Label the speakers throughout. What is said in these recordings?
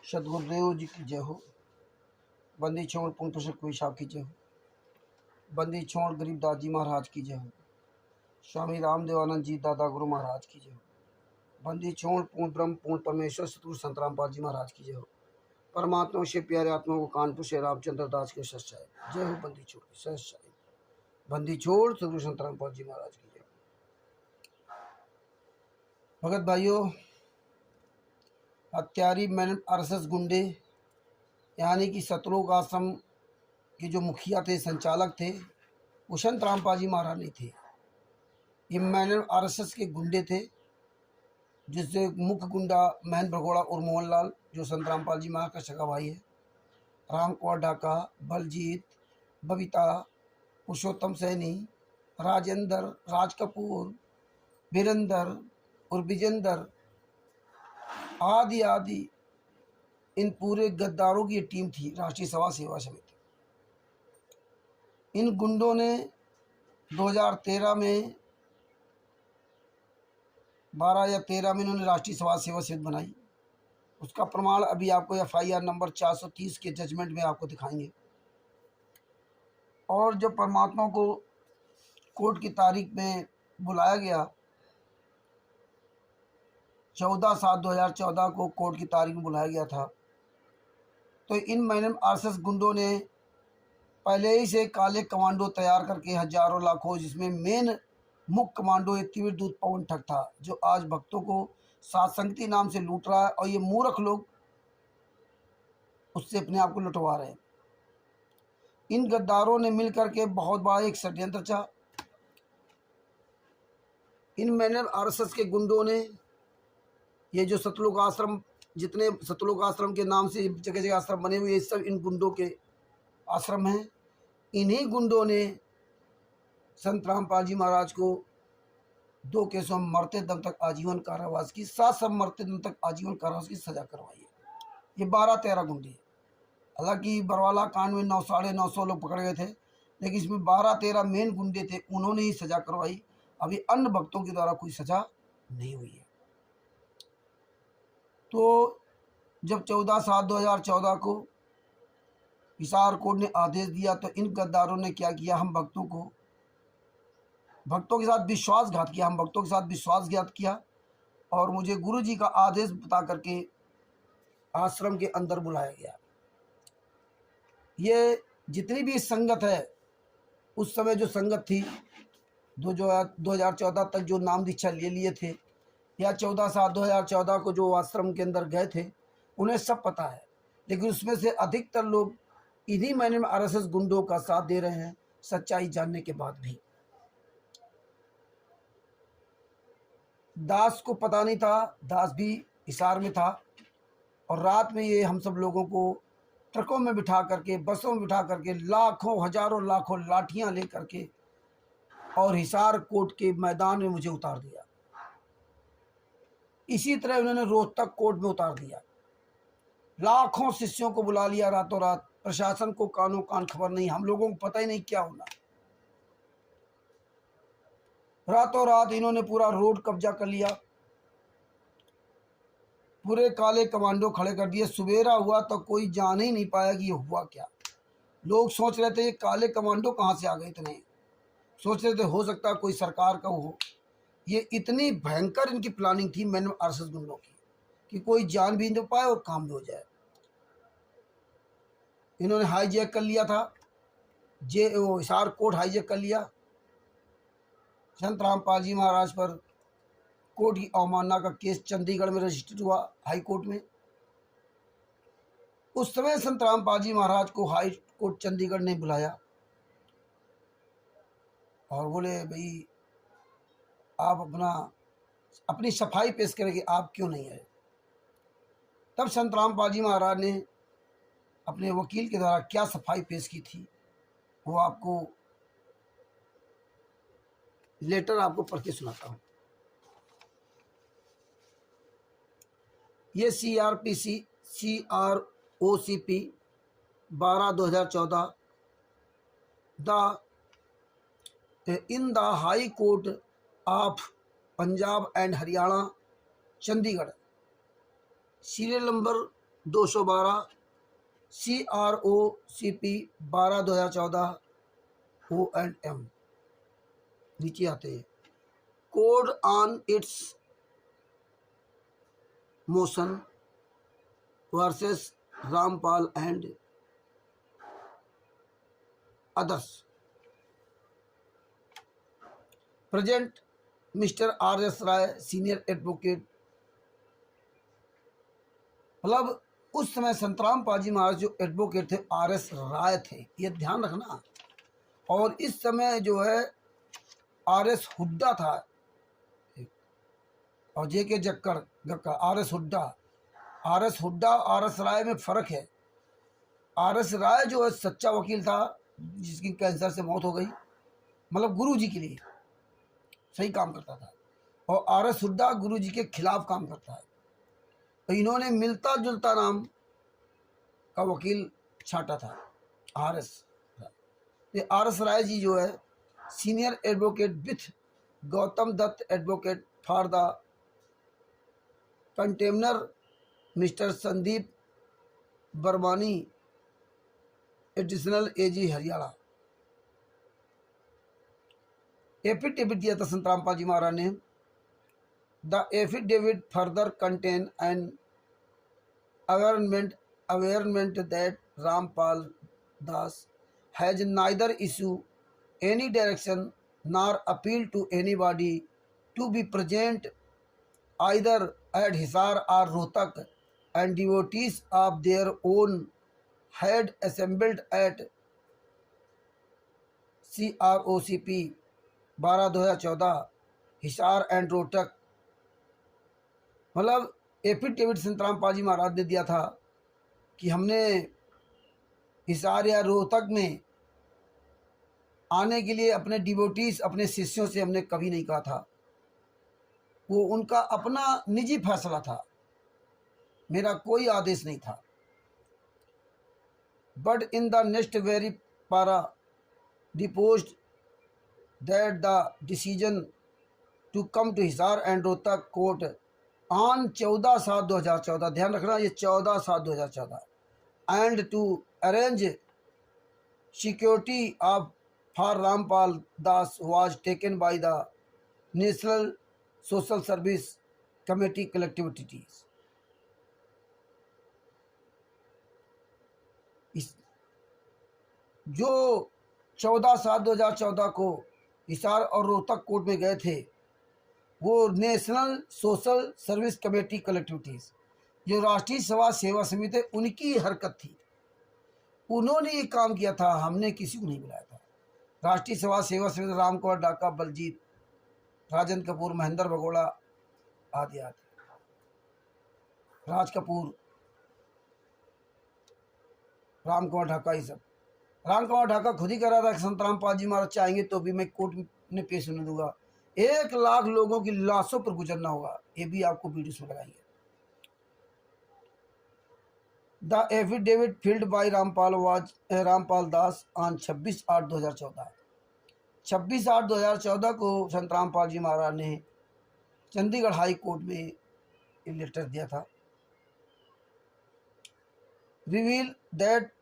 Speaker 1: सदगुरुदेव जी की जय हो। बंदी छोड़ पूर्ण प्रसाद कोई साहब की जय हो। बंदी छोड़ गरीबदास जी महाराज की जय हो। स्वामी रामदेवानंद जी दादा गुरु महाराज की जय हो। बंदी छोड़ पूर्ण ब्रह्म पूर्ण परमेश्वर सतगुरु संत रामपाल जी महाराज की जय हो। परमात्मा से प्यारे आत्मा को कानपुर से रामचंद्र दास के सच्चाई जय हो। बंदी छोड़ की सच्चाई बंदी छोड़ सतगुरु संत रामपाल जी महाराज की जय हो। भगत भाइयों, हत्यारी मैन आरएसएस गुंडे यानी कि सतलोक आश्रम के जो मुखिया थे, संचालक थे, वो संत रामपाल जी महाराज नहीं थे। ये मैन आरएसएस के गुंडे थे, जिससे मुख्य गुंडा महेंद्र भगोड़ा और मोहनलाल जो संत रामपाल जी महाराज का सगा भाई है, राम कुमार ढाका, बलजीत, बबीता, पुरुषोत्तम सैनी, राजेंद्र, राज कपूर, वीरेंद्र और विजेंद्र आदि आदि, इन पूरे गद्दारों की टीम थी राष्ट्रीय सभा सेवा समिति। इन गुंडों ने 2013 में 12 या 13 में इन्होंने राष्ट्रीय सभा सेवा समिति बनाई। उसका प्रमाण अभी आपको FIR नंबर 430 के जजमेंट में आपको दिखाएंगे। और जब परमात्मा को कोर्ट की तारीख में बुलाया गया, 14/7/2014 को कोर्ट की तारीख में बुलाया गया था, तो इन मैन आरएसएस गुंडों ने पहले ही से काले कमांडो तैयार करके हजारों लाखों, जिसमें मेन मुख्य कमांडो एक तीव्र दूत पवन ठग था, जो आज भक्तों को सातसंगति नाम से लूट रहा है, और ये मूर्ख लोग उससे अपने आप को लुटवा रहे हैं। इन गद्दारों ने मिलकर के बहुत बड़ा एक षड्यंत्र रचा। इन मैन आरएसएस के गुंडों ने ये जो सतलोक आश्रम, जितने सतलोक आश्रम के नाम से जगह जगह आश्रम बने हुए, ये सब इन गुंडों के आश्रम हैं। इन्हीं गुंडों ने संत रामपाल जी महाराज को 2 केसों में मरते दम तक आजीवन कारावास की, 7 सब मरते दम तक आजीवन कारावास की सजा करवाई है। ये 12-13 गुंडे, हालांकि बरवाला कांड में 900-950 लोग पकड़े गए थे, लेकिन इसमें 12-13 मेन गुंडे थे, उन्होंने ही सजा करवाई। अभी अन्य भक्तों के द्वारा कोई सजा नहीं हुई है। तो जब 14/7/2014 को हिसार कोर्ट ने आदेश दिया, तो इन गद्दारों ने क्या किया, हम भक्तों के साथ विश्वासघात किया, और मुझे गुरु जी का आदेश बता करके आश्रम के अंदर बुलाया गया। ये जितनी भी संगत है, उस समय जो संगत थी, 2014 तक जो नाम दीक्षा ले लिए थे, या 14/7/2014 को जो आश्रम के अंदर गए थे, उन्हें सब पता है। लेकिन उसमें से अधिकतर लोग इन्हीं महीने में आरएसएस गुंडों का साथ दे रहे हैं, सच्चाई जानने के बाद भी। दास को पता नहीं था, दास भी हिसार में था, और रात में ये हम सब लोगों को ट्रकों में बिठा करके, बसों में बिठा करके, लाखों हजारों लाखों लाठियां ले करके और हिसार कोर्ट के मैदान में मुझे उतार दिया। इसी तरह उन्होंने रोहतक कोर्ट में उतार दिया। लाखों शिष्यों को बुला लिया रातों रात। प्रशासन को कानों कान खबर नहीं, हम लोगों को पता ही नहीं क्या होना। रातों रात इन्होंने पूरा रोड कब्जा कर लिया, पूरे काले कमांडो खड़े कर दिए। सुबेरा हुआ तो कोई जान ही नहीं पाया कि ये हुआ क्या। लोग सोच रहे थे ये काले कमांडो कहाँ से आ गए इतने, सोच रहे थे हो सकता है कोई सरकार का हो। ये इतनी भयंकर इनकी प्लानिंग थी मैन आरएसएस गुंडों की, कि कोई जान भी नहीं पाए और काम भी हो जाए। इन्होंने हाईजैक कर लिया था, हिसार कोर्ट हाईजैक कर लिया। संत रामपाल जी महाराज पर कोर्ट की अवमानना का केस चंडीगढ़ में रजिस्टर्ड हुआ, हाई कोर्ट में। उस समय संत रामपाल जी महाराज को हाई कोर्ट चंडीगढ़ ने बुलाया और बोले, भाई आप अपनी सफाई पेश करेंगे, आप क्यों नहीं आए। तब संत रामपाल जी महाराज ने अपने वकील के द्वारा क्या सफाई पेश की थी, वो आपको लेटर आपको पढ़ के सुनाता हूँ। ये CROCP 12/2014 in the high court of Punjab and Haryana Chandigarh, serial number 212, CROCP 12/2014 O&M। नीचे आते हैं court on its motion versus Rampal and others. Present mister RS Rai senior advocate. मतलब उस समय संतराम पाजी महाराज जो एडवोकेट थे RS राय थे, ये ध्यान रखना। और इस समय जो है RS हुड्डा था और JK गक्कर RS Hooda. RS Hooda RS राय में फ़र्क है। RS राय जो है सच्चा वकील था जिसकी कैंसर से मौत हो गई, मतलब गुरु जी के लिए सही काम करता था, और RS हुड्डा गुरु जी के खिलाफ काम करता है। तो इन्होंने मिलता जुलता नाम का वकील छांटा था RS। ये RS राय जी जो है senior advocate with Gautam Dutt advocate for the contemnor mister Sandeep Barwani additional AG Haryana. Affidavit दिया था संतराम पाजी महाराज ने। The affidavit further contain an awareness that Rampal Das has neither issue any direction nor appeal to anybody to be present either at Hisar or Rohtak, and devotees of their own had assembled at CROCP 12/2014 Hisar and Rohtak. मतलब affidavit Santram Paji Maharaj ने दिया था कि हमने हिसार या रोहतक में आने के लिए अपने डिवोटीज अपने शिष्यों से हमने कभी नहीं कहा था, वो उनका अपना निजी फैसला था, मेरा कोई आदेश नहीं था। But in the next very para deposed that the decision to come to Hisar and Rohtak court on 14/7/2014, ध्यान रखना ये 14/7/2014, and to arrange security of for Rampal Das was taken by the national social service committee collectivities. जो 14/7/2014 को हिसार और Rohtak court में गए थे वो national social service committee collectivities, जो राष्ट्रीय समाज सेवा समिति उनकी हरकत थी, उन्होंने ये काम किया था, हमने किसी को नहीं बुलाया था। राष्ट्रीय समाज सेवा समिति राम कुमार डाका, बलजीत, राजन कपूर, महेंद्र भगोड़ा आदि आदि, राज कपूर, राम कुमार ढाका, ये सब। राम कुमार ढाका खुद ही कह रहा था कि संतराम पाजी महाराज चाहेंगे तो भी मैं कोर्ट में पेश होने दूंगा, 1 लाख लोगों की लाशों पर गुजरना होगा, ये भी आपको वीडियो में लगाएंगे। The affidavit filled by Rampal Das on 26/8/2014। 26/8/2014 को संतराम पाल जी महाराज ने चंडीगढ़ हाई कोर्ट में एक लेटर दिया था। Reveal that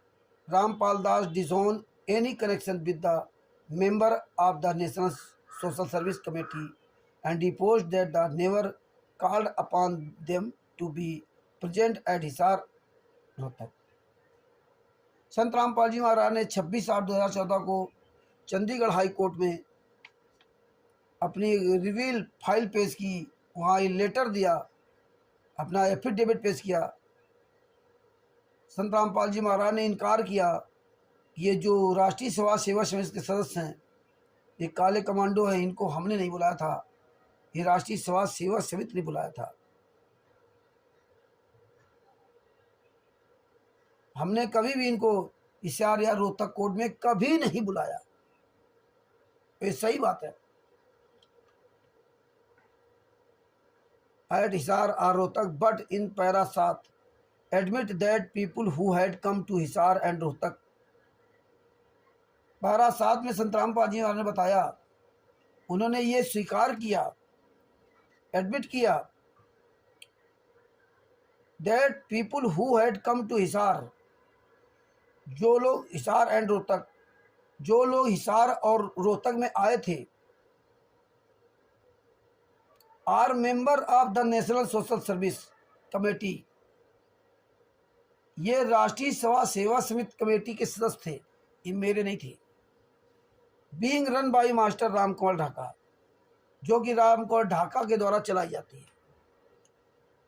Speaker 1: Rampal Das डिसोन any connection with the member of the national social service committee and deposed that they never called upon them to be present at Hisar Rohtak. संत रामपाल जी महाराज ने 26/8/2014 को Chandigarh high court में अपनी reveal file पेश की, वहाँ ये letter दिया, अपना एफिडेविट पेश किया। संत रामपाल जी महाराज ने इनकार किया, ये जो राष्ट्रीय समाज सेवा समिति के सदस्य हैं ये काले कमांडो हैं, इनको हमने नहीं बुलाया था, ये राष्ट्रीय समाज सेवा समिति ने बुलाया था, हमने कभी भी इनको हिसार या रोहतक कोर्ट में कभी नहीं बुलाया। ये सही बात है। एट हिसार और Rohtak, but in para 7 admit that people who had come to Hisar and Rohtak. Para 7 में संतराम पाजी ने बताया, उन्होंने ये स्वीकार किया, एडमिट किया that people who had come to Hisar, जो लोग हिसार एंड रोहतक, जो लोग हिसार और रोहतक में आए थे, are member of the national social service committee, ये राष्ट्रीय सेवा समिति कमेटी के सदस्य थे, ये मेरे नहीं थे। Being run by master Ram Kumar Dhaka, जो कि राम कुमार ढाका के द्वारा चलाई जाती है।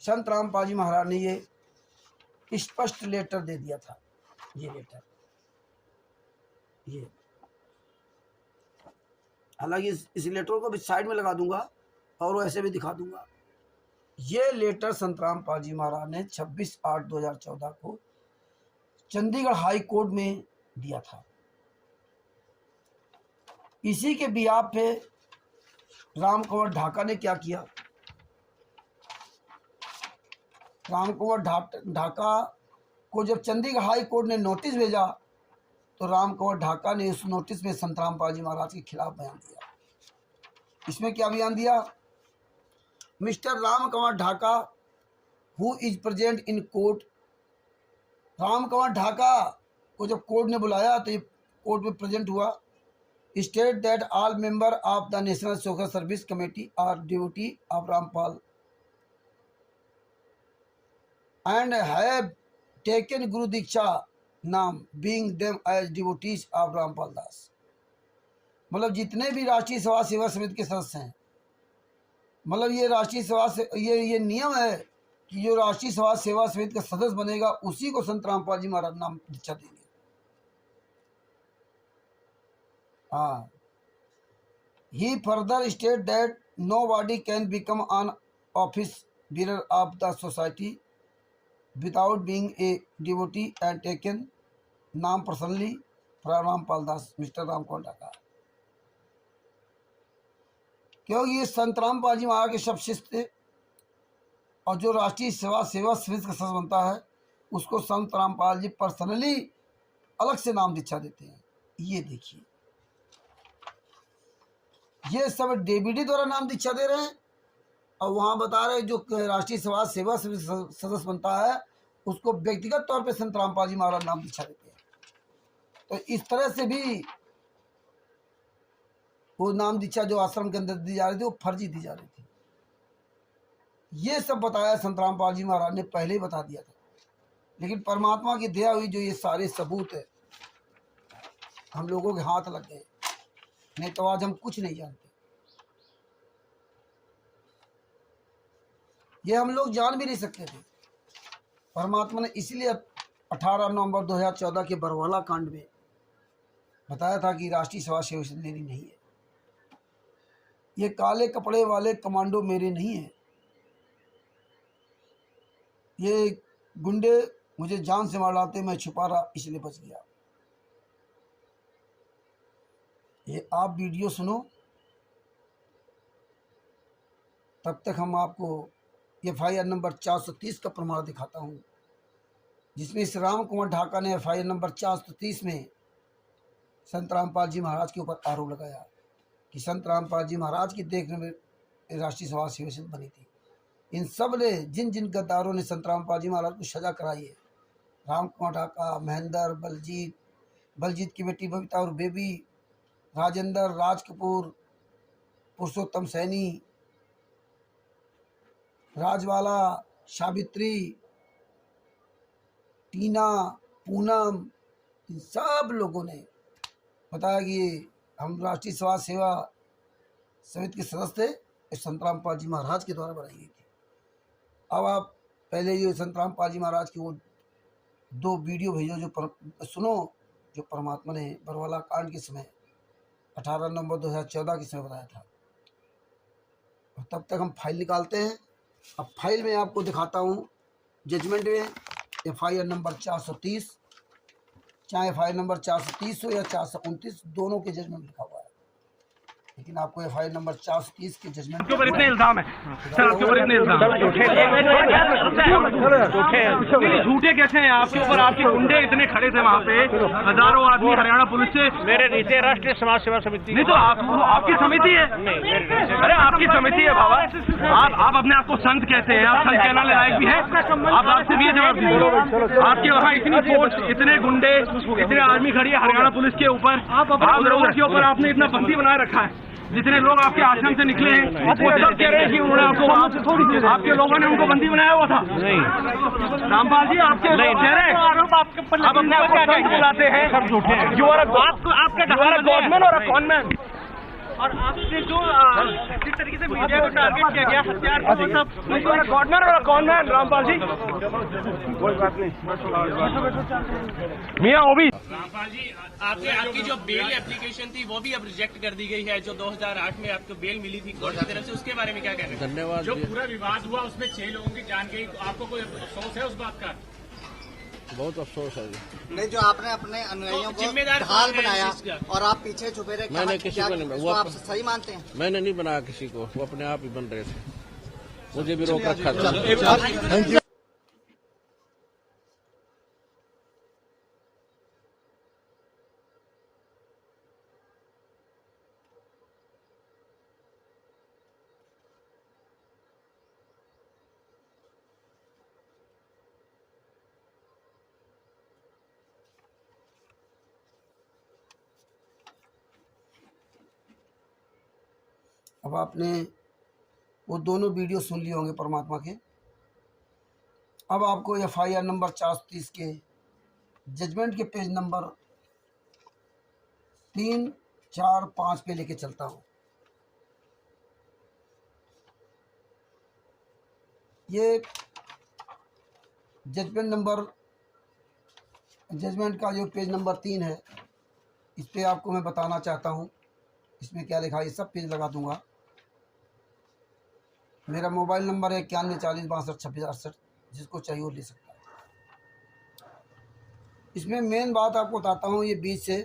Speaker 1: संत रामपाल जी महाराज ने ये स्पष्ट लेटर दे दिया था। ये लेटर, ये हालांकि इस लेटर को भी साइड में लगा दूंगा और ऐसे भी दिखा दूंगा। ये लेटर संत रामपाल जी महाराज ने 26/8/2014 को चंडीगढ़ हाई कोर्ट में दिया था। इसी के बिहाफ पे राम कुमार ढाका ने क्या किया, राम कुमार ढाका को जब चंडीगढ़ हाई कोर्ट ने नोटिस भेजा तो राम कुमार ढाका ने उस नोटिस में संत रामपाल जी महाराज के खिलाफ बयान दिया। इसमें क्या बयान दिया, mister Ram Kumar Dhaka who is present in court, Ram Kumar Dhaka को जब कोर्ट ने बुलाया तो ये कोर्ट में प्रेजेंट हुआ। State that all member of the national social service committee are duty of Rampal and have taken Guru Diksha नाम being them as devotees of Rampal Das. मतलब जितने भी राष्ट्रीय समाज सेवा समिति के सदस्य हैं, मतलब ये राष्ट्रीय समाज से ये नियम है कि जो राष्ट्रीय समाज सेवा समिति का सदस्य बनेगा उसी को संत रामपाल जी महाराज नाम दीक्षा देंगे। हाँ, he further state that nobody can become an office bearer of the society without being a devotee and taken नाम personally from Rampal Das mister Ram Kumar Dhaka. क्योंकि ये संत रामपाल जी महाराज के शब्द शिष्य थे और जो राष्ट्रीय सेवा समिति का सदस्य बनता है उसको संत रामपाल जी पर्सनली अलग से नाम दीक्षा देते हैं। ये देखिए, ये सब डीबीडी द्वारा नाम दीक्षा दे रहे हैं और वहाँ बता रहे हैं जो राष्ट्रीय सेवा समिति सदस्य बनता है उसको व्यक्तिगत तौर पे संत रामपाल जी महाराज नाम दीक्षा देते हैं। तो इस तरह से भी वो नाम दीक्षा जो आश्रम के अंदर दी जा रही थी वो फर्जी दी जा रही थी। ये सब बताया संत रामपाल जी महाराज ने पहले ही बता दिया था, लेकिन परमात्मा की दया हुई जो ये सारे सबूत है हम लोगों के हाथ लग गए, नहीं तो आज हम कुछ नहीं जानते। ये हम लोग जान भी नहीं सकते थे। परमात्मा ने इसलिए 18 नवंबर 2014 के बरवाला कांड में बताया था कि राष्ट्रीय सेवा समिति मेरी नहीं है, ये काले कपड़े वाले कमांडो मेरे नहीं है, ये गुंडे मुझे जान से मार डालते, मैं छुपा रहा इसलिए बच गया। ये आप वीडियो सुनो, तब तक हम आपको FIR नंबर 430 का प्रमाण दिखाता हूँ, जिसमें इस राम कुमार ढाका ने FIR नंबर 430 में संत रामपाल जी महाराज के ऊपर आरोप लगाया कि संत रामपाल जी महाराज की देखने में राष्ट्रीय सेवा समिति बनी थी। इन सब ने जिन जिन गद्दारों ने संत रामपाल जी महाराज को सजा कराई है, राम कुमार ढाका, महेंद्र, बलजीत की बेटी बबीता और बेबी, राजेंद्र, राज कपूर, पुरुषोत्तम सैनी, राजवाला, सावित्री, टीना, पूनम, इन सब लोगों ने बताया कि हम राष्ट्रीय समाज सेवा समिति के सदस्य थे, इस संत रामपाल जी महाराज के द्वारा बनाई गई थी। अब आप पहले ये संत रामपाल जी महाराज की वो 2 वीडियो भेजो जो सुनो, जो परमात्मा ने बरवाला कांड के समय 18 नवंबर 2014 के समय बताया था। और तब तक हम फाइल निकालते हैं। अब फाइल में आपको दिखाता हूँ जजमेंट में FIR नंबर 430, चाहे FIR नंबर 430 हो या 429, दोनों के जजमेंट लिखा हुआ है। लेकिन आपको FIR नंबर 430 के जजमेंट
Speaker 2: के ऊपर इतने इल्जाम है सर, आपके ऊपर इतने इल्जाम झूठे कैसे हैं आपके ऊपर? आपके गुंडे इतने खड़े थे वहाँ पे, हजारों आदमी हरियाणा पुलिस से।
Speaker 3: मेरे नीचे राष्ट्रीय समाज सेवा समिति
Speaker 2: नहीं तो आपकी समिति है। अरे आपकी समिति है बाबा, आप अपने आप को संत कहते हैं, आप संत कहने लायक भी है? आप आपसे भी जवाब दीजिए। आपके वहाँ इतनी फोर्स, इतने गुंडे, इतने आर्मी खड़ी है हरियाणा पुलिस के ऊपर, आप लोगों के ऊपर आपने इतना बंदी बनाए रखा है। जितने लोग आपके आश्रम से निकले हैं वो सब कह रहे हैं कि उन्होंने आपको, आपके लोगों ने उनको बंदी बनाया हुआ था।
Speaker 3: नहीं
Speaker 2: रामपाल जी, आपके लोग कह रहे हैं, आप अपने आप को संत बुलाते हैं, सब झूठे हैं। यू आर अ गॉडमैन और अ कॉनमैन। और आपसे जो जिस तरीके से मीडिया को टारगेट किया गया, हथियार को सब गॉडमैन और कॉनमैन। रामपाल जी कोई बात नहीं, मियाँ ओबी।
Speaker 4: रामपाल जी, आपकी जो बेल एप्लीकेशन थी वो भी अब रिजेक्ट कर दी गई है, जो 2008 में आपको बेल मिली थी कोर्ट की तरफ से, उसके बारे में क्या कह रहे हैं?
Speaker 3: धन्यवाद।
Speaker 4: जो पूरा विवाद हुआ उसमें 6 लोगों की जान गई, आपको कोई अफसोस है उस बात का?
Speaker 3: बहुत अफसोस है जी।
Speaker 5: नहीं, जो आपने अपने अनुयायियों को
Speaker 4: जिम्मेदार
Speaker 5: ढाल
Speaker 4: कौन है
Speaker 5: बनाया
Speaker 4: इस चीज़ का?
Speaker 5: और आप पीछे छुपे रहे,
Speaker 3: मैंने किसी को नहीं,
Speaker 5: वो आप सही मानते हैं?
Speaker 3: मैंने नहीं बनाया किसी को, वो अपने आप ही बन रहे थे, मुझे भी रोक रखा था।
Speaker 1: अब आपने वो दोनों वीडियो सुन लिए होंगे परमात्मा के। अब आपको FIR नंबर 430 के जजमेंट के पेज नंबर 3, 4, 5 पे लेके चलता हूँ। ये जजमेंट का जो पेज नंबर 3 है, इस पे आपको मैं बताना चाहता हूँ इसमें क्या लिखा है। ये सब पेज लगा दूंगा। मेरा मोबाइल नंबर है 91 40 62 26 68, जिसको चाहिए वो ले सकता है। इसमें मेन बात आपको बताता हूँ। ये बीच से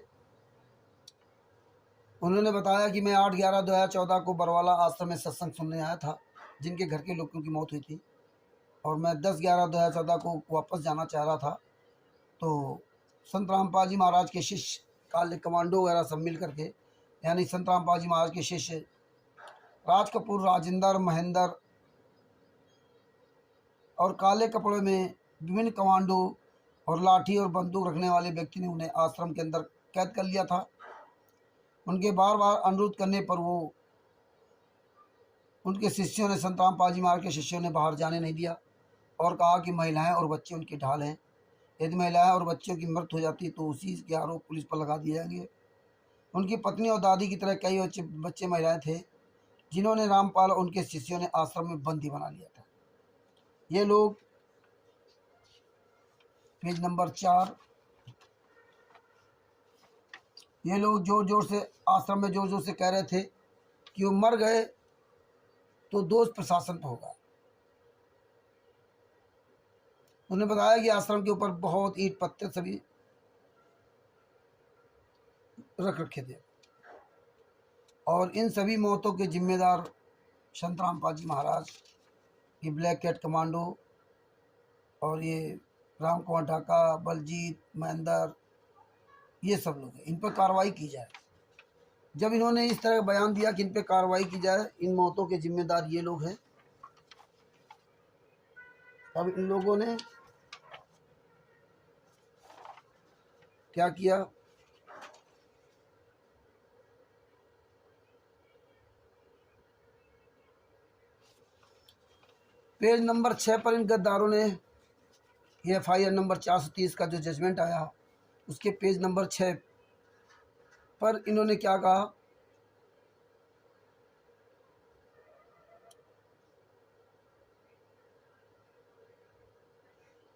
Speaker 1: उन्होंने बताया कि मैं 8/11/2014 को बरवाला आश्रम में सत्संग सुनने आया था, जिनके घर के लोगों की मौत हुई थी, और मैं 10/11/2014 को वापस जाना चाह रहा था। तो संत रामपाल जी महाराज के शिष्य, काले कमांडो वगैरह सब मिल करके, यानी संत रामपाल जी महाराज के शिष्य राज कपूर, राजेंद्र, महेंद्र और काले कपड़े में विभिन्न कमांडो और लाठी और बंदूक रखने वाले व्यक्ति ने उन्हें आश्रम के अंदर कैद कर लिया था। उनके बार बार अनुरोध करने पर उनके शिष्यों ने, संत रामपाल जी महाराज के शिष्यों ने बाहर जाने नहीं दिया और कहा कि महिलाएं और बच्चे उनकी ढाल हैं। यदि महिलाएं और बच्चों की मृत्यु हो जाती तो उसी के आरोप पुलिस पर लगा दिए जाएंगे। उनकी पत्नी और दादी की तरह कई बच्चे महिलाएं थे जिन्होंने रामपाल और उनके शिष्यों ने आश्रम में बंदी बना लिया था। ये लोग पेज नंबर 4, ये लोग जोर जोर से आश्रम में जोर जोर से कह रहे थे कि वो मर गए तो दोष प्रशासन पर होगा। उन्होंने बताया कि आश्रम के ऊपर बहुत ईंट पत्थर सभी रख रखे थे और इन सभी मौतों के जिम्मेदार संत रामपाल जी महाराज, ये ब्लैक कैट कमांडो और ये राम कुमार ढाका, बलजीत, महेंद्र, ये सब लोग हैं। इन पर कार्रवाई की जाए। जब इन्होंने इस तरह बयान दिया कि इन पर कार्रवाई की जाए, इन मौतों के जिम्मेदार ये लोग हैं, तब इन लोगों ने क्या किया, पेज नंबर 6 पर इन गद्दारों ने, ये FIR नंबर 430 का जो जजमेंट आया उसके पेज नंबर 6 पर इन्होंने क्या कहा,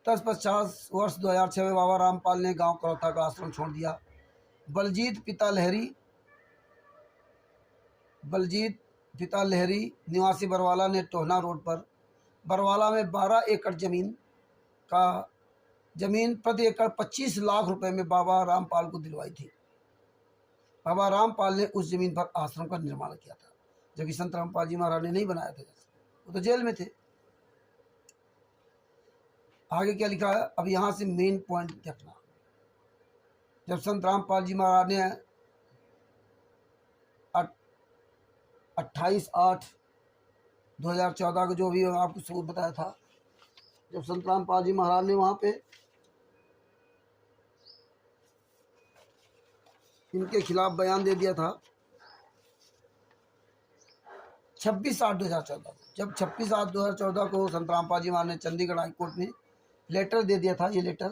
Speaker 1: तत्पश्चात वर्ष 2006 में बाबा रामपाल ने गांव करौथा का आश्रम छोड़ दिया। बलजीत पिता लहरी निवासी बरवाला ने टोहना रोड पर बरवाला में 12 एकड़ जमीन प्रति एकड़ 25 लाख रुपए में बाबा रामपाल को दिलवाई थी। बाबा रामपाल ने उस जमीन पर आश्रम का निर्माण किया था, जबकि संत रामपाल जी महाराज ने नहीं बनाया था, वो तो जेल में थे। आगे क्या लिखा है, अब यहाँ से मेन पॉइंट देखना। जब संत रामपाल जी महाराज ने 28/8/2014 को जो भी आपको सबूत बताया था, जब संत रामपाल जी महाराज ने वहाँ पे इनके खिलाफ बयान दे दिया था 26/8/2014, जब 26/8/2014 को संत रामपाल जी महाराज ने चंडीगढ़ हाईकोर्ट में लेटर दे दिया था, ये लेटर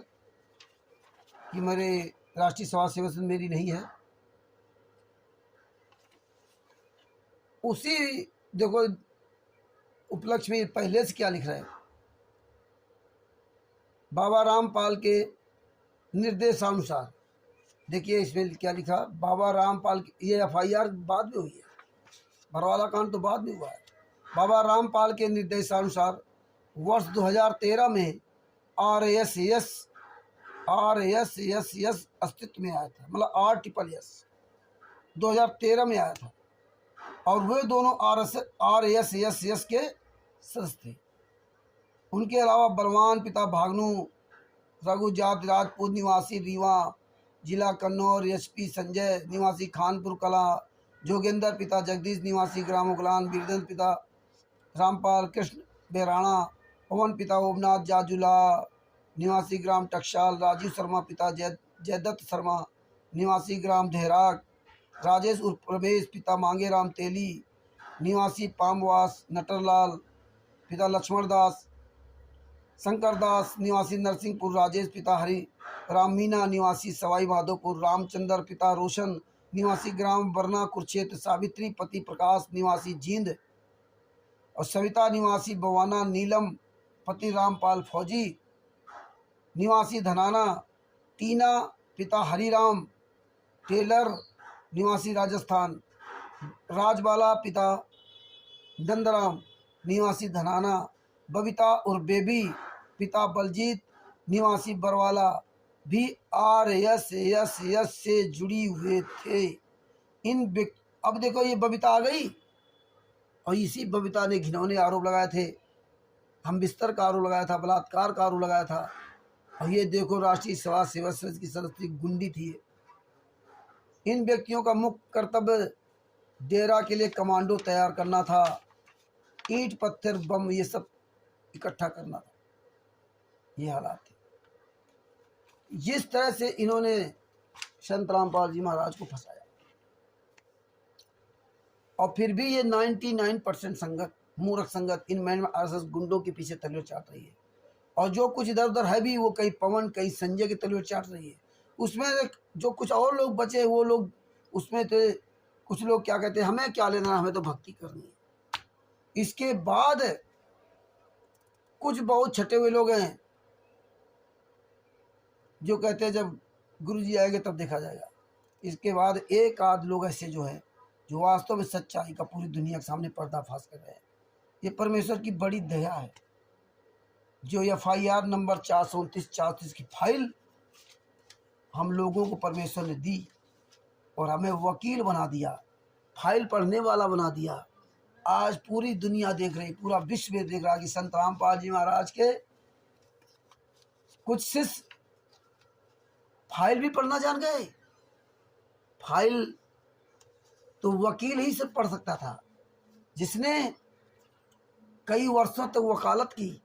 Speaker 1: कि मेरे राष्ट्रीय समाज सेवा संघ मेरी नहीं है। उसी देखो उपलक्ष्य में पहले से क्या लिख रहा है, बाबा रामपाल के निर्देशानुसार, देखिए इसमें क्या लिखा, बाबा रामपाल की, ये FIR बाद में हुई है, बरवाला कांड तो बाद में हुआ है। बाबा रामपाल के निर्देशानुसार वर्ष 2013 में RSS अस्तित्व में आया था, मतलब RSS 2013 में आया था, और वे दोनों RSS के सदस्य थे। उनके अलावा बलवान पिता भागनू रघु जाट राजपूत निवासी रीवा जिला कन्नौर, SP संजय निवासी खानपुर कला, जोगेंद्र पिता जगदीश निवासी ग्राम उगलान, वीरदेंद्र पिता रामपाल कृष्ण बेराणा, पवन पिता ओमनाथ जाजुला निवासी ग्राम टकसाल, राजीव शर्मा पिता जयदत्त शर्मा निवासी ग्राम देहराग, राजेश उर्फ रमेश पिता मांगेराम तेली निवासी पामवास, नटरलाल पिता लक्ष्मण दास, शंकर दास निवासी नरसिंहपुर, राजेश पिता हरि राम मीना निवासी सवाई माधोपुर, रामचंद्र पिता रोशन निवासी ग्राम बरना कुरुक्षेत्र, सावित्री पति प्रकाश निवासी जींद, और सविता निवासी बवाना, नीलम पति रामपाल फौजी निवासी धनाना, टीना पिता हरिराम टेलर निवासी राजस्थान, राजबाला पिता नंदराम निवासी धनाना, बबीता और बेबी पिता बलजीत निवासी बरवाला भी RSS से जुड़ी हुए थे। अब देखो ये बबीता आ गई, और इसी बबीता ने घिनौने आरोप लगाए थे, हम बिस्तर का आरोप लगाया था, बलात्कार का आरोप लगाया था, और ये देखो राष्ट्रीय समाज सेवा संघ की सदस्य गुंडी थी। इन व्यक्तियों का मुख्य कर्तव्य डेरा के लिए कमांडो तैयार करना था, ईंट पत्थर बम ये सब इकट्ठा करना था। ये हालात थे। जिस तरह से इन्होंने संत रामपाल जी महाराज को फंसाया, और फिर भी ये 99% संगत, मूर्ख संगत इन मैन RSS गुंडों के पीछे तलवार चाट रही है, और जो कुछ इधर उधर है भी वो कहीं पवन कहीं संजय की तलवार चाट रही है। उसमें जो कुछ और लोग बचे वो लोग उसमें थे, कुछ लोग क्या कहते हैं, हमें क्या लेना, हमें तो भक्ति करनी है। इसके बाद कुछ बहुत छटे हुए लोग हैं जो कहते हैं जब गुरु जी आएंगे तब देखा जाएगा। इसके बाद एक आध लोग ऐसे जो है जो वास्तव में सच्चाई का पूरी दुनिया के सामने पर्दाफाश कर रहे हैं। ये परमेश्वर की बड़ी दया है जो FIR नंबर 429-430 की फाइल हम लोगों को परमेश्वर ने दी और हमें वकील बना दिया, फाइल पढ़ने वाला बना दिया। आज पूरी दुनिया देख रही, पूरा विश्व देख रहा कि संत रामपाल जी महाराज के कुछ शिष्य फाइल भी पढ़ना जान गए। फाइल तो वकील ही सिर्फ पढ़ सकता था, जिसने कई वर्षों तक वकालत की,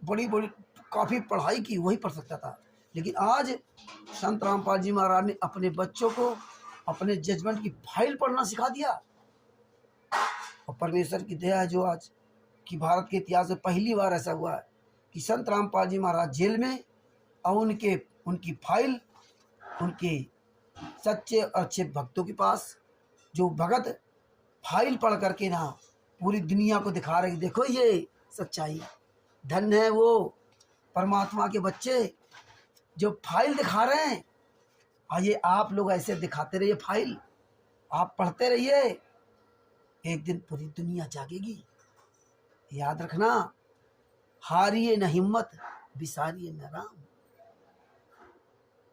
Speaker 1: बड़ी बड़ी काफ़ी पढ़ाई की, वही पढ़ सकता था। लेकिन आज संत रामपाल जी महाराज ने अपने बच्चों को अपने जजमेंट की फाइल पढ़ना सिखा दिया। और परमेश्वर की दया है जो आज कि भारत के इतिहास में पहली बार ऐसा हुआ है कि संत रामपाल जी महाराज जेल में, और उनकी फाइल उनके सच्चे और अच्छे भक्तों के पास, जो भगत फाइल पढ़ करके ना पूरी दुनिया को दिखा रहे, देखो ये सच्चाई। धन्य है वो परमात्मा के बच्चे जो फाइल दिखा रहे हैं। और ये आप लोग ऐसे दिखाते रहिए, फाइल आप पढ़ते रहिए, एक दिन पूरी दुनिया जागेगी। याद रखना, हारिए न हिम्मत, बिसारिए न राम।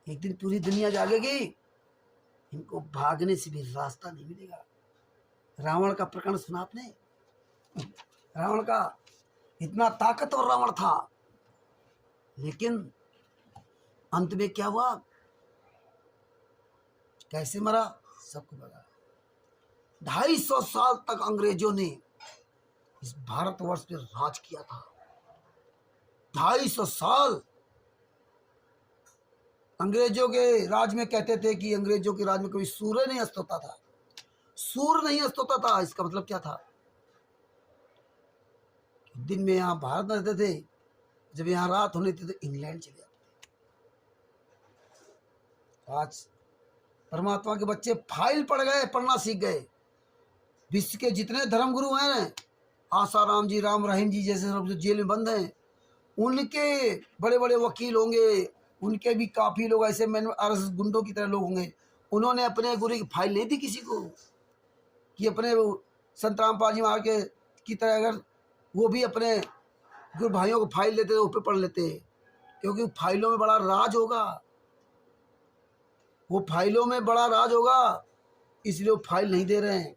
Speaker 1: एक दिन पूरी दुनिया जागेगी। इनको भागने से भी रास्ता नहीं मिलेगा। रावण का प्रकरण सुना आपने? रावण का इतना ताकतवर रावण था, लेकिन अंत में क्या हुआ, कैसे मरा, सबको पता। 250 साल तक अंग्रेजों ने इस भारतवर्ष पे राज किया था। 250 साल अंग्रेजों के राज में कहते थे कि अंग्रेजों के राज में कभी सूर्य नहीं अस्त होता था। सूर्य नहीं अस्त होता था, इसका मतलब क्या था? दिन में यहाँ भारत में रहते थे, जब यहाँ रात होनी थी तो इंग्लैंड चले जाते थे। आज परमात्मा के बच्चे फाइल पढ़ गए, पढ़ना सीख गए। विश्व के जितने धर्मगुरु हैं, आसाराम जी, राम रहीम जी जैसे सब जो जेल में बंद हैं, उनके बड़े बड़े वकील होंगे, उनके भी काफ़ी लोग ऐसे आरएसएस गुंडों की तरह लोग होंगे। उन्होंने अपने गुरु की फाइल नहीं दी किसी को कि अपने संत रामपाल जी महाराज के की तरह अगर वो भी अपने गुरु भाइयों को फाइल लेते तो ऊपर पढ़ लेते, क्योंकि फाइलों में बड़ा राज होगा, वो फाइलों में बड़ा राज होगा, इसलिए वो फाइल नहीं दे रहे हैं।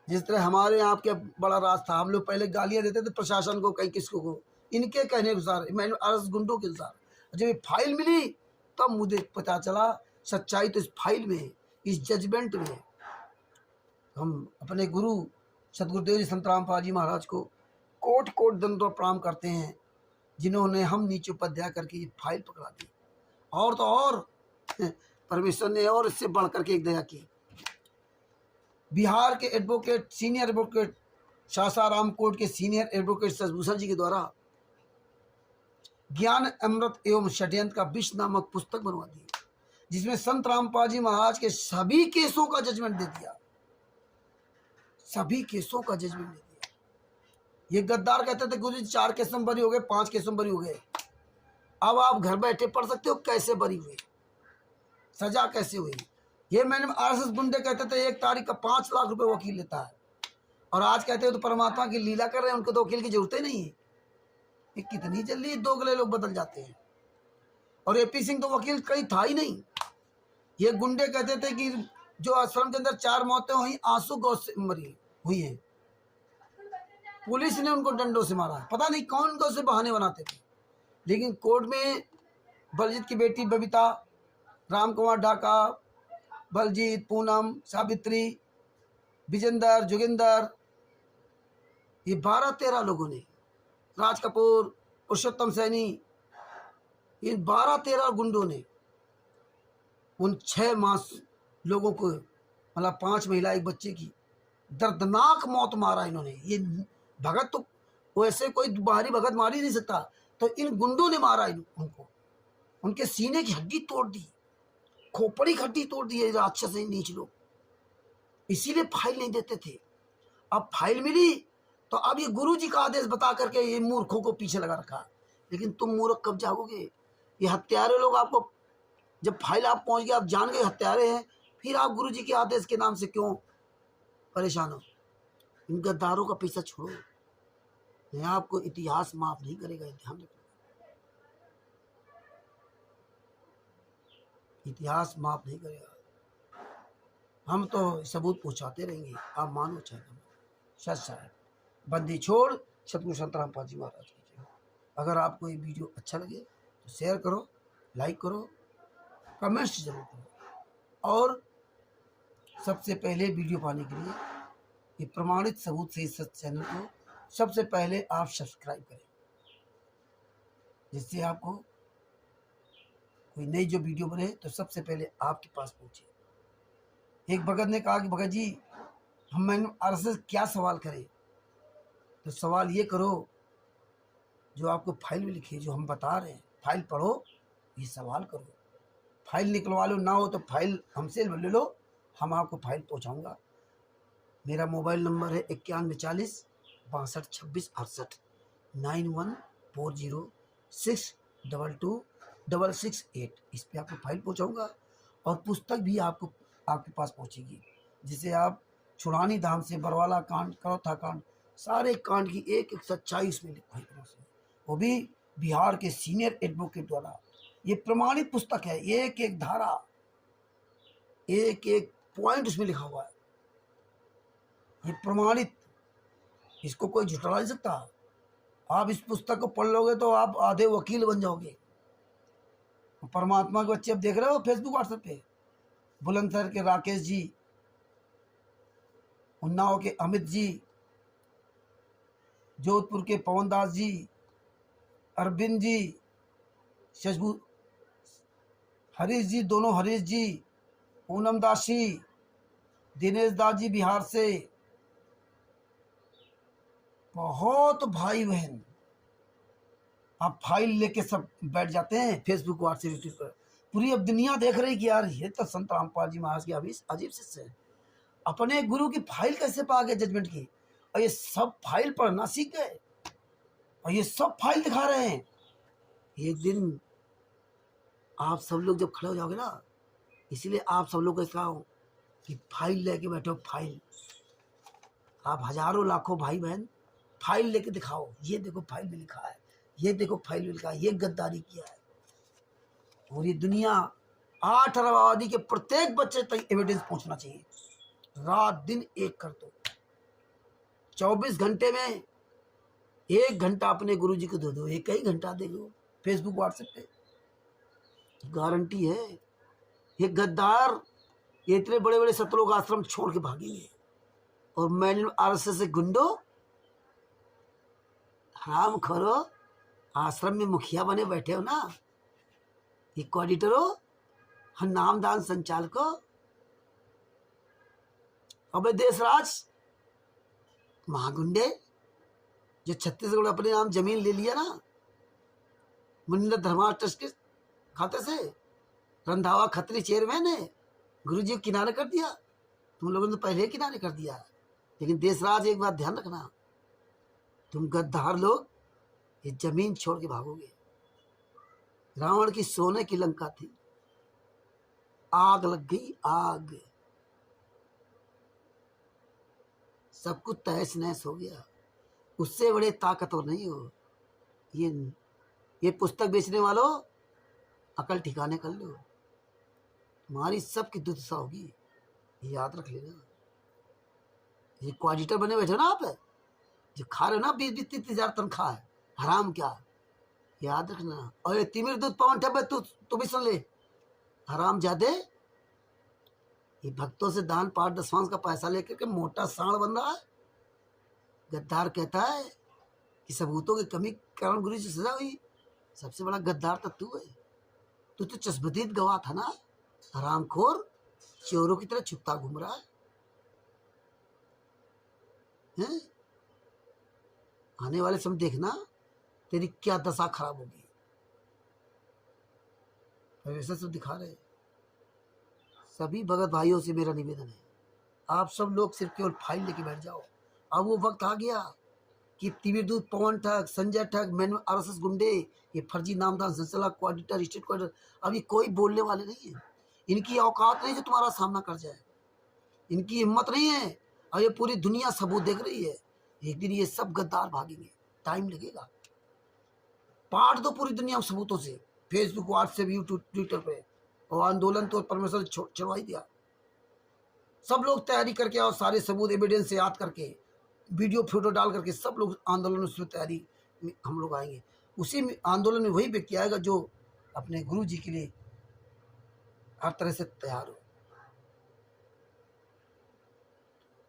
Speaker 1: जिस तरह हमारे यहाँ आपके बड़ा राज था, हम लोग पहले गालियाँ देते थे प्रशासन को, कहीं किसको को, इनके कहने अनुसार, मैंने आरएस गुंडों के अनुसार। जब ये फाइल मिली तब मुझे पता चला सच्चाई तो इस फाइल में है, इस जजमेंट में है। हम अपने गुरु सतगुरुदेव जी संत रामपाल जी महाराज को कोट कोट दंडवत प्रणाम करते हैं, जिन्होंने हम नीचे उपाध्याय करके ये फाइल पकड़ा दी। और तो और परमेश्वर ने और इससे बढ़ करके एक दया की। बिहार के advocate, senior advocate, Sasaram court के सीनियर एडवोकेट शशिभूषण जी के द्वारा ज्ञान अमृत एवं षड्यंत्र का विष नामक पुस्तक बनवा दी, जिसमें संत रामपाल जी महाराज के सभी केसों का जजमेंट दे दिया। सभी केसों का जजमेंट दे दिया। ये गद्दार कहते थे गुरु जी 4 केसों में बरी हो गए, 5 केसों में बरी हो गए। अब आप घर बैठे पढ़ सकते हो कैसे बरी हुए, सजा कैसे हुई। ये मैंने आरएसएस गुंडे कहते थे 1 तारीख का 5 लाख रुपए वकील लेता है, और आज कहते हो तो परमात्मा की लीला कर रहे हैं, उनको तो वकील की जरूरत ही नहीं है। ये कितनी जल्दी दोगले लोग बदल जाते हैं। और एपी सिंह तो वकील कहीं था ही नहीं। ये गुंडे कहते थे कि जो आश्रम के अंदर 4 मौतें हुई आंसू गौ से मरी हुई हैं, पुलिस ने उनको डंडों से मारा है। पता नहीं कौन कौन से बहाने बनाते थे, लेकिन कोर्ट में बलजीत की बेटी बबीता, राम कुमार ढाका, बलजीत, पूनम, सावित्री, विजेंदर, जोगिंदर, ये 12-13 लोगों ने, राज कपूर, पुरुषोत्तम सैनी, इन 12-13 गुंडों ने उन 6 मास लोगों को, मतलब 5 महिला 1 बच्चे की दर्दनाक मौत मारा इन्होंने। ये भगत तो वैसे कोई बाहरी भगत मार ही नहीं सकता, तो इन गुंडों ने मारा उनको। उनके सीने की हड्डी तोड़ दी, खोपड़ी की हड्डी तोड़ दी है राक्षस नीच लोग। इसीलिए फाइल नहीं देते थे। अब फाइल मिली तो अब ये गुरु जी का आदेश बता करके ये मूर्खों को पीछे लगा रखा। लेकिन तुम मूर्ख कब जागोगे? ये हत्यारे लोग आपको, जब फाइल आप पहुंच गए, आप जान गए हत्यारे हैं, फिर आप गुरु जी के आदेश के नाम से क्यों परेशान हो? इन गद्दारों का पीछा छोड़ो, मैं आपको इतिहास माफ नहीं करेगा, ध्यान रखना। इतिहास माफ नहीं करेगा। हम तो सबूत पहुंचाते रहेंगे, आप मानो चाहे ना। सच साहब बंदी छोड़ सतगुरु संत रामपाल जी महाराज की जय। अगर आपको ये वीडियो अच्छा लगे तो शेयर करो, लाइक करो, कमेंट्स जरूर करो, और सबसे पहले वीडियो पाने के लिए ये प्रमाणित सबूत से इस चैनल को सबसे पहले आप सब्सक्राइब करें, जिससे आपको कोई नई जो वीडियो बने तो सबसे पहले आपके पास पहुंचे। एक भगत ने कहा कि भगत जी हम आरएसएस क्या सवाल करें? तो सवाल ये करो जो आपको फाइल में लिखी है, जो हम बता रहे हैं, फाइल पढ़ो, ये सवाल करो। फाइल निकलवा लो, ना हो तो फाइल हमसे ले लो, हम आपको फाइल पहुंचाऊंगा। मेरा मोबाइल नंबर है 9140 62 26 68 9140622668। इस पे आपको फाइल पहुंचाऊंगा, और पुस्तक भी आपके पास पहुंचेगी, जिसे आप छुड़ानी धाम से बरवाला कांड, करौथा कांड, सारे कांड की एक सच्चाई उसमें लिखवाई है, वो भी बिहार के सीनियर एडवोकेट द्वारा। ये प्रमाणित पुस्तक है, एक एक धारा एक एक पॉइंट उसमें लिखा हुआ है, ये प्रमाणित, इसको कोई झुठला नहीं सकता। आप इस पुस्तक को पढ़ लोगे तो आप आधे वकील बन जाओगे। परमात्मा के बच्चे अब देख रहे हो फेसबुक व्हाट्सएप पे, बुलंदशहर के राकेश जी, उन्नाव के अमित जी, जोधपुर के पवन दास जी, अरविंद जी, शशभू हरीश जी, दोनों हरीश जी, पूनम दास जी, दिनेश दास जी बिहार से, बहुत भाई बहन आप फाइल लेके सब बैठ जाते हैं फेसबुक व्हाट्सएप यूट्यूब पर। पूरी अब दुनिया देख रही कि यार ये तो संत रामपाल जी महाराज की अजीब शिष्य है, अपने गुरु की फाइल कैसे पा गए जजमेंट की, और ये सब फाइल पढ़ना सीख गए और ये सब फाइल दिखा रहे हैं। एक दिन आप सब लोग जब खड़े हो जाओगे ना, इसीलिए आप सब लोग को कहा हूँ कि फाइल लेके बैठो, फाइल। आप हजारों लाखों भाई बहन फाइल लेके दिखाओ, ये देखो फाइल में लिखा है, ये देखो फाइल में लिखा है, ये गद्दारी किया है। और ये दुनिया 8 अरब आबादी के प्रत्येक बच्चे तक एविडेंस पहुंचना चाहिए। रात दिन एक कर दो, 24 घंटे में 1 घंटा अपने गुरु जी को दे दो, 1 ही घंटा देखो फेसबुक व्हाट्सएप पे, गारंटी है ये गद्दार ये इतने बड़े बड़े सतलोक आश्रम छोड़ के भागेंगे। और मैंने आरएसएस से गुंडो, हराम खोरो, आश्रम में मुखिया बने बैठे हो ना, ये कोऑर्डिनेटर हो, हम नामदान संचालक हो, अबे देशराज महागुंडे जो छत्तीसगढ़ अपने नाम जमीन ले लिया ना मुनिंदर धर्मा ट्रस्ट के खाते से, रंधावा खत्री चेयरमैन है, गुरुजी को किनारे कर दिया। तुम लोगों ने तो पहले किनारे कर दिया। लेकिन देशराज एक बात ध्यान रखना, तुम गद्दार लोग ये जमीन छोड़ के भागोगे। रावण की सोने की लंका थी, आग लग गई, आग, सब कुछ तहस नहस हो गया। उससे बड़े ताकतवर नहीं हो। ये पुस्तक बेचने वालों अकल ठिकाने कर लो, तुम्हारी सबकी दुर्दशा होगी, ये याद रख लेना। ये कोऑर्डिनेटर बने बैठे ना आप, जो खा रहे हो ना 20-30 हजार तनख्वाह है, हराम क्या, याद रखना। और ये तिमिर दूध पवन ठब्बे तू भी सुन ले, हराम जादे, ये भक्तों से दान पाठ दसवांश का पैसा लेकर के मोटा सांड बन रहा है। गद्दार कहता है कि सबूतों की कमी के कारण गुरु जी सजा हुई, सबसे बड़ा गद्दार तो तू है। तू तो चश्मदीद गवाह था ना, हरामखोर, चोरों की तरह छुपता घूम रहा है? आने वाले समय देखना तेरी क्या दशा खराब होगी। वैसे सब दिखा रहे। सभी भगत भाइयों से मेरा निवेदन है, आप सब लोग सिर्फ केवल फाइल लेके बैठ जाओ। अब वो वक्त आ गया कि तिमिर दूत, पवन ठग, संजय ठग, मैनुअल आरएसएस गुंडे, ये फर्जी नामदान संचालक, कोऑर्डिनेटर, स्टेट कोऑर्डिनेटर, अभी कोई बोलने वाले नहीं है। इनकी औकात नहीं जो तुम्हारा सामना कर जाए, इनकी हिम्मत नहीं है। और ये पूरी दुनिया सबूत देख रही है। एक दिन ये सब गद्दार भागेंगे, टाइम लगेगा। पाट दो पूरी दुनिया में सबूतों से, फेसबुक, व्हाट्सएप, यूट्यूब, ट्विटर पे। और आंदोलन तो परमेश्वर ने छुड़वा ही दिया। सब लोग तैयारी करके और सारे सबूत एविडेंस से याद करके, वीडियो फोटो डाल करके सब लोग आंदोलन में तैयारी में हम लोग आएंगे। उसी में आंदोलन में वही व्यक्ति आएगा जो अपने गुरु जी के लिए हर तरह से तैयार हो।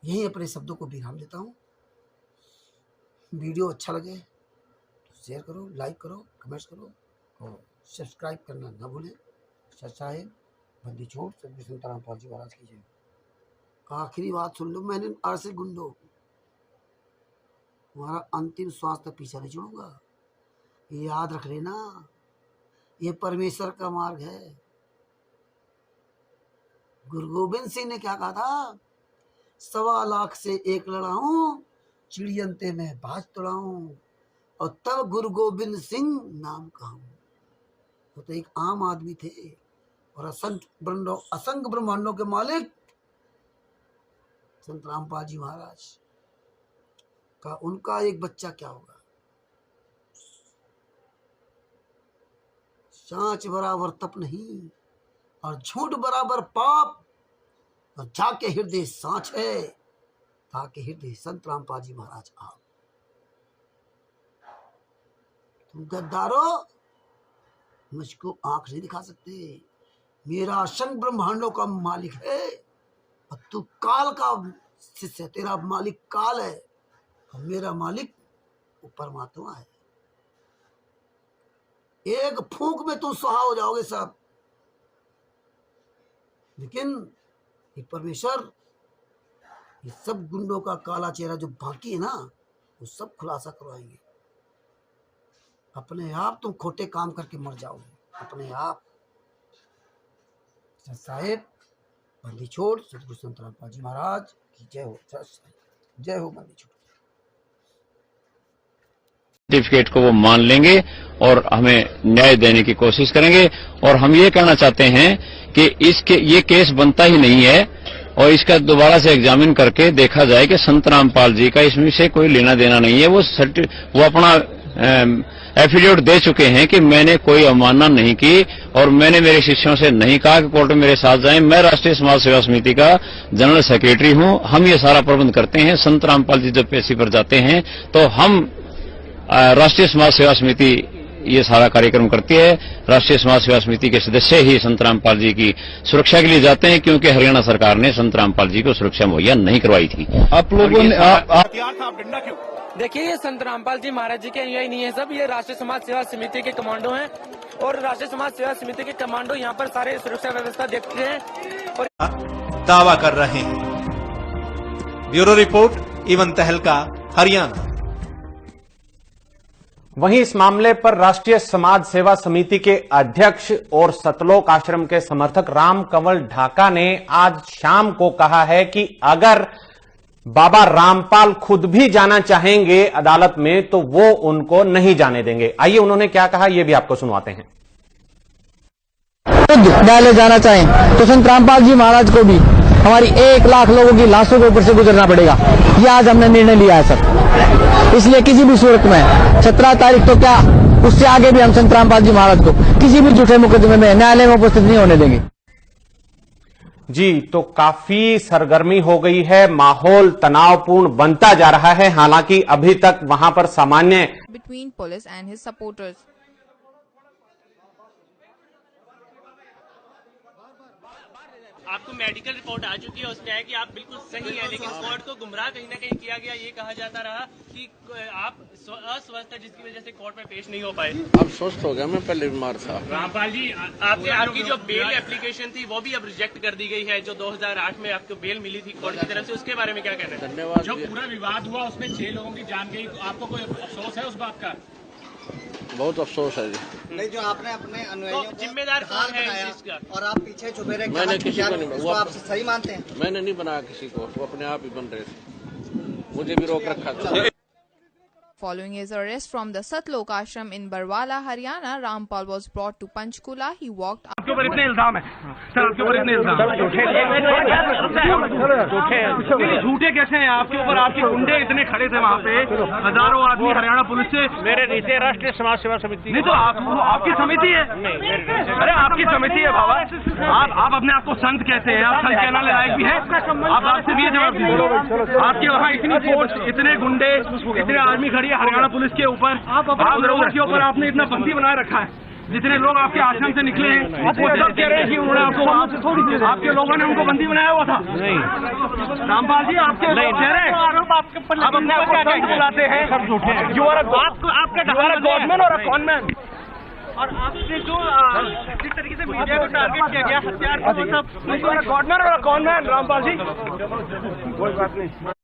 Speaker 1: यही अपने शब्दों को विराम देता हूँ। वीडियो अच्छा लगे तो शेयर करो, लाइक करो, कमेंट्स करो और सब्सक्राइब करना ना भूलें। साहेब बंदी छोड़ सभी संत रामपाल जी महाराज की जय। आखिरी बात सुन लो, मैंने आरएसएस गुंडो तुम्हारा अंतिम श्वास तक पीछा नहीं छोड़ूंगा, ये याद रख लेना। ये परमेश्वर का मार्ग है। गुरु गोविंद सिंह ने क्या कहा था, 1.25 लाख से एक लड़ाऊं, चिड़ियंते में बाज तोड़ाऊं, और तब गुरु गोविंद सिंह नाम कहूं। वो तो एक आम आदमी थे और असंख्य ब्रह्मांडों के मालिक संत रामपाल जी महाराज का उनका एक बच्चा क्या होगा। सांच बराबर तप नहीं और झूठ बराबर पाप, और जाके हृदय सांच है, ताके हृदय संत रामपाल जी महाराज आप। तुम गद्दारों, मुझको आंख नहीं दिखा सकते। मेरा असंख्य ब्रह्मांडों का मालिक है और तू काल का शिष्य, तेरा मालिक काल है और मेरा मालिक वो परमात्मा है। एक फूंक में तुम सुहा हो जाओगे सब। लेकिन ये परमेश्वर ये सब गुंडों का काला चेहरा जो बाकी है ना, वो सब खुलासा करवाएंगे। अपने आप तुम खोटे काम करके मर जाओगे, अपने आप। साहेब बंदी छोड़ सतगुरु संत रामपाल जी महाराज की जय हो। जय हो बंदी छोड़।
Speaker 6: सर्टिफिकेट को वो मान लेंगे और हमें न्याय देने की कोशिश करेंगे। और हम ये कहना चाहते हैं कि ये केस बनता ही नहीं है और इसका दोबारा से एग्जामिन करके देखा जाए कि संत रामपाल जी का इसमें से कोई लेना देना नहीं है। वो अपना एफिडेविट दे चुके हैं कि मैंने कोई अवमानना नहीं की और मैंने मेरे शिष्यों से नहीं कहा कि कोर्ट में मेरे साथ जाएं। मैं राष्ट्रीय समाज सेवा समिति का जनरल सेक्रेटरी हूं। हम ये सारा प्रबंध करते हैं। संत रामपाल जी जब पेशी पर जाते हैं तो हम राष्ट्रीय समाज सेवा समिति ये सारा कार्यक्रम करती है। राष्ट्रीय समाज सेवा समिति के सदस्य ही संत रामपाल जी की सुरक्षा के लिए जाते हैं, क्योंकि हरियाणा सरकार ने संत रामपाल जी को सुरक्षा मुहैया नहीं करवाई थी। आप लोगों ने
Speaker 7: देखिए, ये संत रामपाल जी महाराज जी के अनुयायी नहीं है सब, ये राष्ट्रीय समाज सेवा समिति के कमांडो हैं और राष्ट्रीय समाज सेवा समिति के कमांडो यहाँ पर सारे सुरक्षा व्यवस्था देखते हैं और
Speaker 8: दावा कर रहे हैं। ब्यूरो रिपोर्ट, इवन तहलका, हरियाणा।
Speaker 9: वहीं इस मामले पर राष्ट्रीय समाज सेवा समिति के अध्यक्ष और सतलोक आश्रम के समर्थक राम कंवल ढाका ने आज शाम को कहा है कि अगर बाबा रामपाल खुद भी जाना चाहेंगे अदालत में तो वो उनको नहीं जाने देंगे। आइए उन्होंने क्या कहा, ये भी आपको सुनवाते हैं।
Speaker 10: खुद न्यायालय जाना चाहें तो संत रामपाल जी महाराज को भी हमारी 1 लाख लोगों की लाशों के ऊपर से गुजरना पड़ेगा। ये आज हमने निर्णय लिया है सर। इसलिए किसी भी सूरत में 17 तारीख तो क्या, उससे आगे भी हम संत रामपाल जी महाराज को किसी भी झूठे मुकदमे में न्यायालय में उपस्थित नहीं होने देंगे।
Speaker 9: जी, तो काफी सरगर्मी हो गई है, माहौल तनावपूर्ण बनता जा रहा है। हालांकि अभी तक वहां पर सामान्य
Speaker 11: between police and his supporters.
Speaker 4: आपको मेडिकल रिपोर्ट आ चुकी है, उसमें है कि आप बिल्कुल सही है, लेकिन कोर्ट को गुमराह कहीं ना कहीं किया गया। ये कहा जाता रहा कि आप अस्वस्थ है, जिसकी वजह से कोर्ट में पेश नहीं हो पाए।
Speaker 3: अब स्वस्थ हो गया, मैं पहले बीमार था।
Speaker 4: रामपाल जी, आपकी जो बेल एप्लीकेशन थी वो भी अब रिजेक्ट कर दी गई है, जो 2008 में आपको बेल मिली थी कोर्ट की तरफ से, उसके बारे में क्या कहना है?
Speaker 3: धन्यवाद।
Speaker 2: जो पूरा विवाद हुआ उसमें 6 लोगों की जान गई, आपको कोई अफसोस है उस बात का?
Speaker 3: बहुत अफसोस है जी।
Speaker 5: नहीं, जो आपने अपने अनुयायियों को
Speaker 4: जिम्मेदार कौन है इस चीज का?
Speaker 5: और आप पीछे छुपे रहे,
Speaker 3: मैंने किसी को नहीं,
Speaker 5: वो आप सही मानते हैं?
Speaker 3: मैंने नहीं बनाया किसी को, वो अपने आप ही बन रहे थे, मुझे भी रोक रखा था।
Speaker 11: Following his arrest from the Satlok ashram in Barwala, Haryana, Rampal was brought to Panchkula. He walked up.
Speaker 2: आपके ऊपर इतने इल्जाम है सर, आपके ऊपर इतने इल्जाम झूठे कैसे हैं आपके ऊपर? आपके गुंडे इतने खड़े थे वहाँ पे, हजारों आदमी हरियाणा पुलिस से।
Speaker 3: मेरे नीचे राष्ट्रीय समाज सेवा समिति
Speaker 2: नहीं तो आपकी समिति है। अरे आपकी समिति है बाबा, आप अपने आप को संत कहते हैं, आप संत कहने लायक भी है। आप आपसे भी जवाब दीजिए, आपके वहाँ इतनी फोर्स, इतने गुंडे, इतने आर्मी खड़ी है हरियाणा पुलिस के ऊपर, आप लोगों के ऊपर आपने इतना बंदी बनाए रखा है। जितने लोग आपके आश्रम से निकले हैं वो सब कह रहे हैं कि उन्होंने आपके लोगों ने उनको बंदी बनाया हुआ था। नहीं रामपाल जी, आपके लोग कह रहे हैं, आप अपने आप को संत बुलाते हैं, सब झूठे हैं। आपका गवर्नमेंट और कॉनमैन, और आपने जो जिस तरीके से मीडिया को टारगेट किया गया, हथियार को सब गवर्नमेंट और कॉनमैन, रामपाल जी कोई बात नहीं।